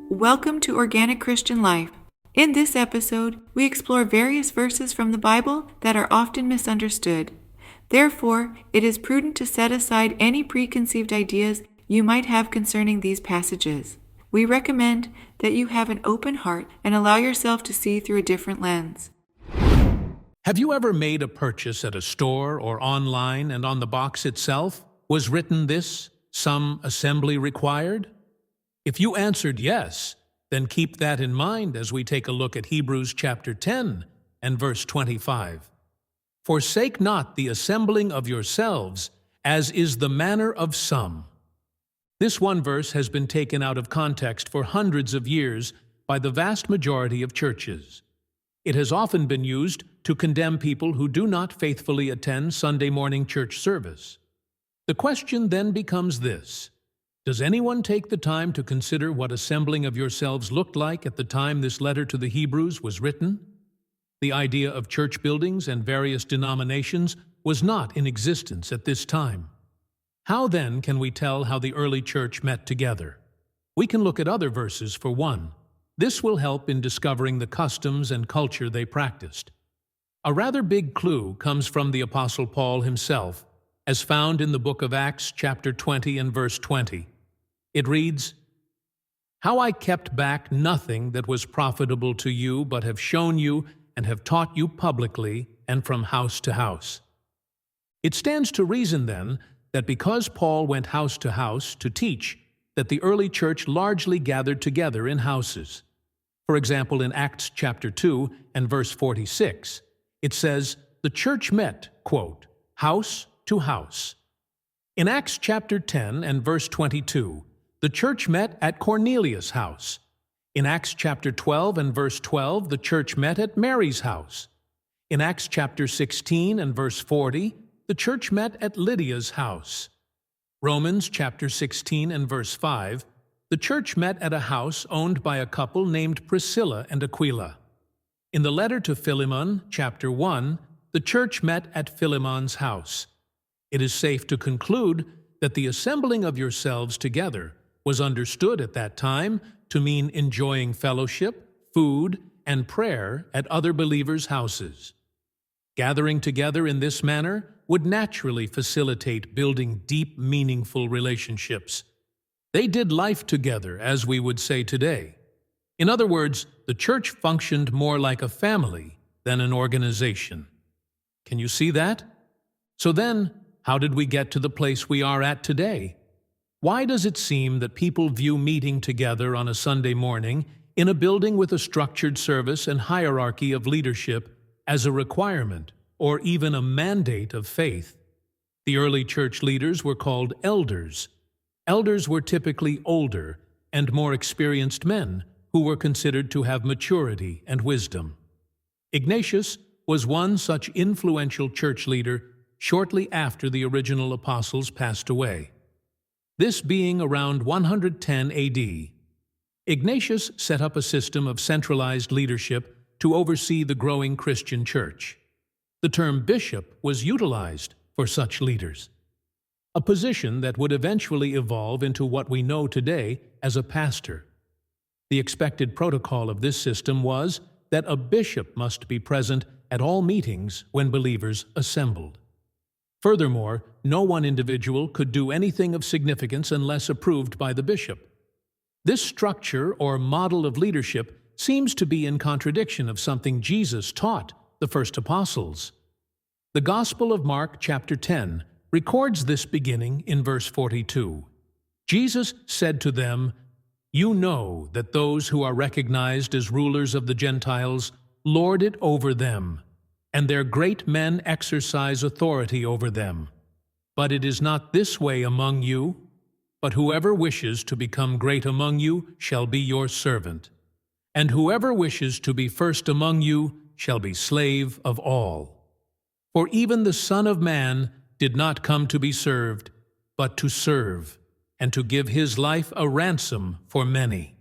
Welcome to Organic Christian Life. In this episode, we explore various verses from the Bible that are often misunderstood. Therefore, it is prudent to set aside any preconceived ideas you might have concerning these passages. We recommend that you have an open heart and allow yourself to see through a different lens. Have you ever made a purchase at a store or online and on the box itself was written this, "Some assembly required"? If you answered yes, then keep that in mind as we take a look at Hebrews chapter 10 and verse 25. Forsake not the assembling of yourselves, as is the manner of some. This one verse has been taken out of context for hundreds of years by the vast majority of churches. It has often been used to condemn people who do not faithfully attend Sunday morning church service. The question then becomes this: does anyone take the time to consider what assembling of yourselves looked like at the time this letter to the Hebrews was written? The idea of church buildings and various denominations was not in existence at this time. How then can we tell how the early church met together? We can look at other verses for one. This will help in discovering the customs and culture they practiced. A rather big clue comes from the Apostle Paul himself, as found in the book of Acts chapter 20 and verse 20. It reads, "How I kept back nothing that was profitable to you, but have shown you and have taught you publicly and from house to house." It stands to reason then that because Paul went house to teach, that the early church largely gathered together in houses. For example, in Acts chapter 2 and verse 46, it says, "The church met," quote, "house to house." In Acts chapter 10 and verse 22, the church met at Cornelius' house. In Acts chapter 12 and verse 12, the church met at Mary's house. In Acts chapter 16 and verse 40, the church met at Lydia's house. Romans chapter 16 and verse 5, the church met at a house owned by a couple named Priscilla and Aquila. In the letter to Philemon, chapter 1, the church met at Philemon's house. It is safe to conclude that the assembling of yourselves together was understood at that time to mean enjoying fellowship, food, and prayer at other believers' houses. Gathering together in this manner would naturally facilitate building deep, meaningful relationships. They did life together, as we would say today. In other words, the church functioned more like a family than an organization. Can you see that? So then, how did we get to the place we are at today? Why does it seem that people view meeting together on a Sunday morning in a building with a structured service and hierarchy of leadership as a requirement or even a mandate of faith? The early church leaders were called elders. Elders were typically older and more experienced men who were considered to have maturity and wisdom. Ignatius was one such influential church leader shortly after the original apostles passed away. This being around 110 AD, Ignatius set up a system of centralized leadership to oversee the growing Christian church. The term bishop was utilized for such leaders, a position that would eventually evolve into what we know today as a pastor. The expected protocol of this system was that a bishop must be present at all meetings when believers assembled. Furthermore, no one individual could do anything of significance unless approved by the bishop. This structure or model of leadership seems to be in contradiction of something Jesus taught the first apostles. The Gospel of Mark chapter 10 records this beginning in verse 42. Jesus said to them, "You know that those who are recognized as rulers of the Gentiles lord it over them, and their great men exercise authority over them. But it is not this way among you, but whoever wishes to become great among you shall be your servant, and whoever wishes to be first among you shall be slave of all. For even the Son of Man did not come to be served, but to serve, and to give his life a ransom for many."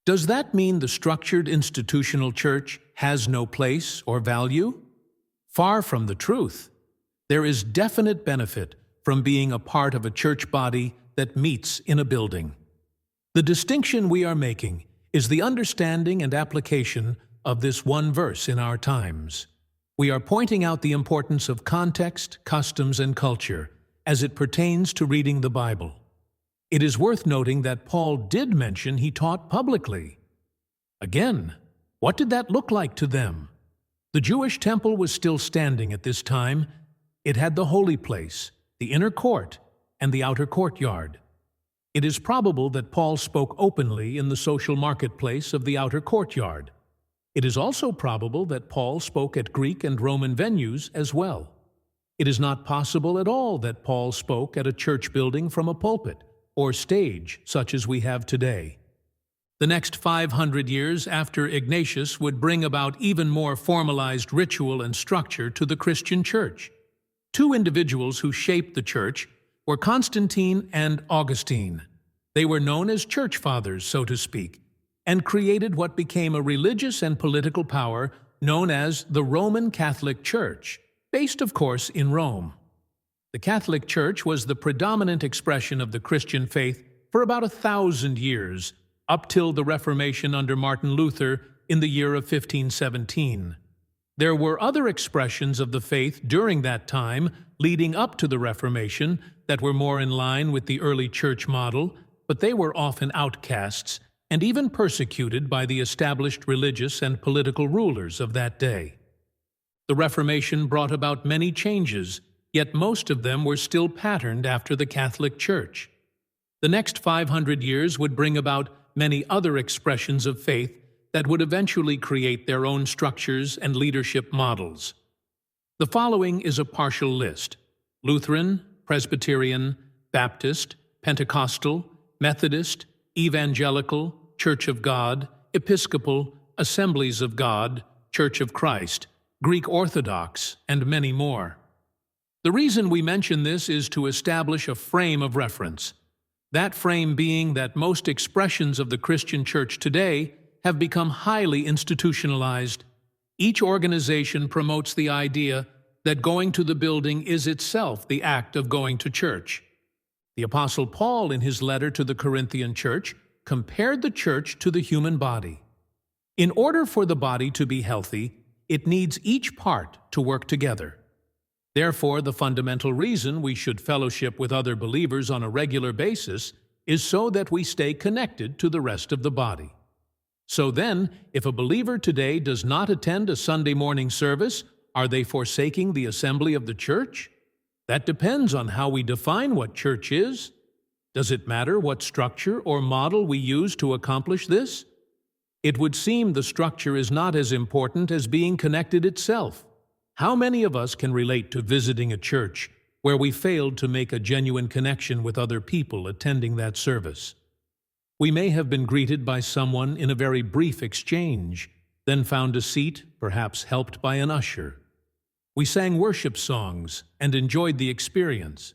Does that mean the structured institutional church has no place or value? Far from the truth. There is definite benefit from being a part of a church body that meets in a building. The distinction we are making is the understanding and application of this one verse in our times. We are pointing out the importance of context, customs, and culture as it pertains to reading the Bible. It is worth noting that Paul did mention he taught publicly. Again, what did that look like to them? The Jewish temple was still standing at this time. It had the holy place, the inner court, and the outer courtyard. It is probable that Paul spoke openly in the social marketplace of the outer courtyard. It is also probable that Paul spoke at Greek and Roman venues as well. It is not possible at all that Paul spoke at a church building from a pulpit or stage such as we have today. The next 500 years after Ignatius would bring about even more formalized ritual and structure to the Christian church. Two individuals who shaped the church were Constantine and Augustine. They were known as church fathers, so to speak, and created what became a religious and political power known as the Roman Catholic Church, based, of course, in Rome. The Catholic Church was the predominant expression of the Christian faith for about 1,000 years, up till the Reformation under Martin Luther in the year of 1517. There were other expressions of the faith during that time, leading up to the Reformation, that were more in line with the early church model, but they were often outcasts and even persecuted by the established religious and political rulers of that day. The Reformation brought about many changes, yet most of them were still patterned after the Catholic Church. The next 500 years would bring about many other expressions of faith that would eventually create their own structures and leadership models. The following is a partial list: Lutheran, Presbyterian, Baptist, Pentecostal, Methodist, Evangelical, Church of God, Episcopal, Assemblies of God, Church of Christ, Greek Orthodox, and many more. The reason we mention this is to establish a frame of reference. That frame being that most expressions of the Christian church today have become highly institutionalized. Each organization promotes the idea that going to the building is itself the act of going to church. The Apostle Paul, in his letter to the Corinthian church, compared the church to the human body. In order for the body to be healthy, it needs each part to work together. Therefore, the fundamental reason we should fellowship with other believers on a regular basis is so that we stay connected to the rest of the body. So then, if a believer today does not attend a Sunday morning service, are they forsaking the assembly of the church? That depends on how we define what church is. Does it matter what structure or model we use to accomplish this? It would seem the structure is not as important as being connected itself. How many of us can relate to visiting a church where we failed to make a genuine connection with other people attending that service? We may have been greeted by someone in a very brief exchange, then found a seat, perhaps helped by an usher. We sang worship songs and enjoyed the experience.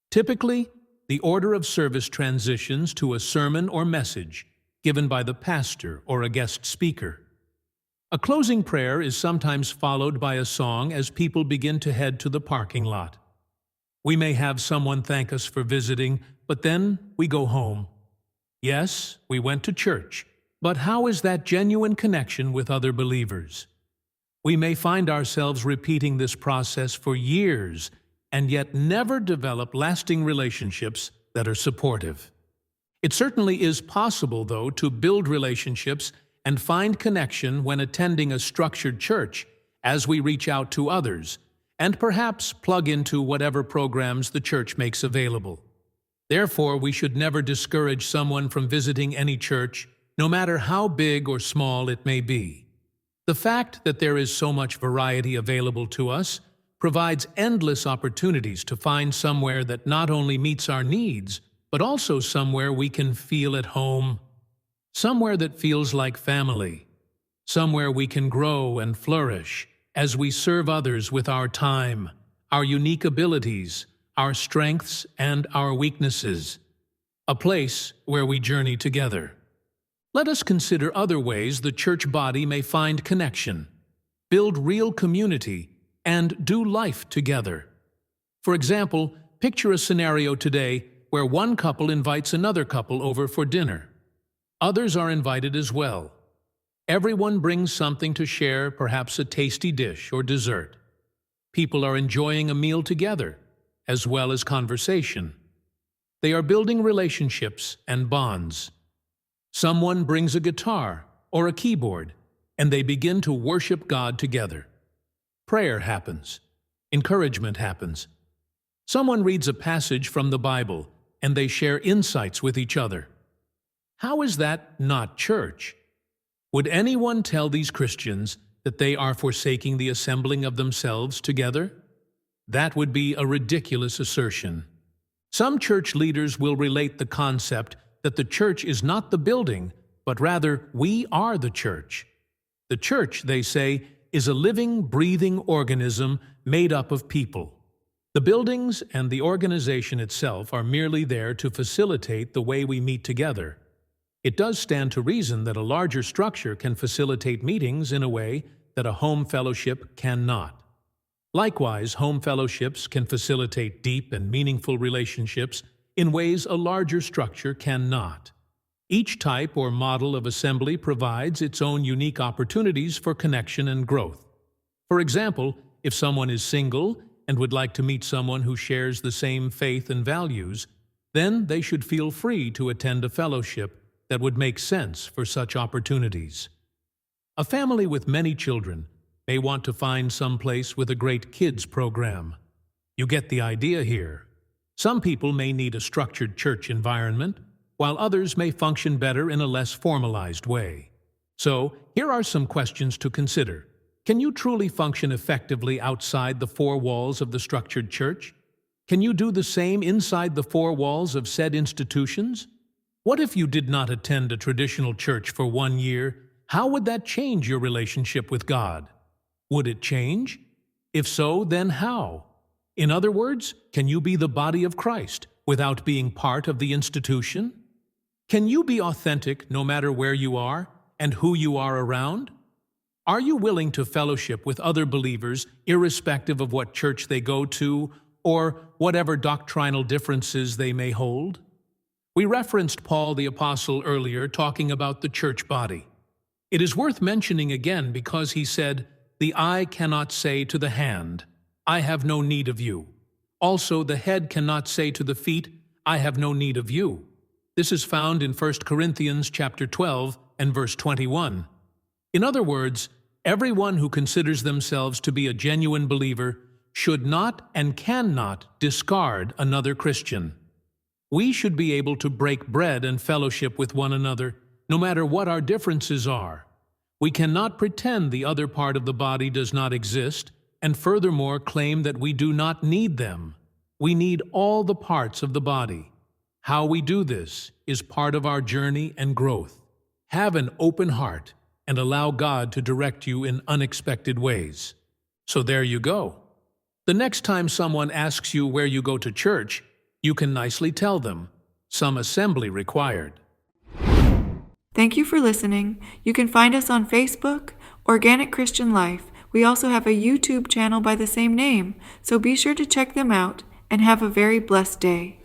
Typically, the order of service transitions to a sermon or message given by the pastor or a guest speaker. A closing prayer is sometimes followed by a song as people begin to head to the parking lot. We may have someone thank us for visiting, but then we go home. Yes, we went to church, but how is that genuine connection with other believers? We may find ourselves repeating this process for years and yet never develop lasting relationships that are supportive. It certainly is possible, though, to build relationships and find connection when attending a structured church as we reach out to others, and perhaps plug into whatever programs the church makes available. Therefore, we should never discourage someone from visiting any church, no matter how big or small it may be. The fact that there is so much variety available to us provides endless opportunities to find somewhere that not only meets our needs, but also somewhere we can feel at home, somewhere that feels like family, somewhere we can grow and flourish as we serve others with our time, our unique abilities, our strengths, and our weaknesses, a place where we journey together. Let us consider other ways the church body may find connection, build real community, and do life together. For example, picture a scenario today where one couple invites another couple over for dinner. Others are invited as well. Everyone brings something to share, perhaps a tasty dish or dessert. People are enjoying a meal together, as well as conversation. They are building relationships and bonds. Someone brings a guitar or a keyboard, and they begin to worship God together. Prayer happens. Encouragement happens. Someone reads a passage from the Bible, and they share insights with each other. How is that not church? Would anyone tell these Christians that they are forsaking the assembling of themselves together? That would be a ridiculous assertion. Some church leaders will relate the concept that the church is not the building, but rather we are the church. The church, they say, is a living, breathing organism made up of people. The buildings and the organization itself are merely there to facilitate the way we meet together. It does stand to reason that a larger structure can facilitate meetings in a way that a home fellowship cannot. Likewise, home fellowships can facilitate deep and meaningful relationships in ways a larger structure cannot. Each type or model of assembly provides its own unique opportunities for connection and growth. For example, if someone is single and would like to meet someone who shares the same faith and values, then they should feel free to attend a fellowship that would make sense for such opportunities. A family with many children may want to find some place with a great kids program. You get the idea here. Some people may need a structured church environment, while others may function better in a less formalized way. So, here are some questions to consider. Can you truly function effectively outside the four walls of the structured church? Can you do the same inside the four walls of said institutions? What if you did not attend a traditional church for 1 year? How would that change your relationship with God? Would it change? If so, then how? In other words, can you be the body of Christ without being part of the institution? Can you be authentic no matter where you are and who you are around? Are you willing to fellowship with other believers irrespective of what church they go to or whatever doctrinal differences they may hold? We referenced Paul the Apostle earlier talking about the church body. It is worth mentioning again because he said, "The eye cannot say to the hand, 'I have no need of you.' Also, the head cannot say to the feet, 'I have no need of you.'" This is found in 1 Corinthians chapter 12 and verse 21. In other words, everyone who considers themselves to be a genuine believer should not and cannot discard another Christian. We should be able to break bread and fellowship with one another, no matter what our differences are. We cannot pretend the other part of the body does not exist, and furthermore claim that we do not need them. We need all the parts of the body. How we do this is part of our journey and growth. Have an open heart and allow God to direct you in unexpected ways. So there you go. The next time someone asks you where you go to church, you can nicely tell them, "Some assembly required." Thank you for listening. You can find us on Facebook, Organic Christian Life. We also have a YouTube channel by the same name, so be sure to check them out and have a very blessed day.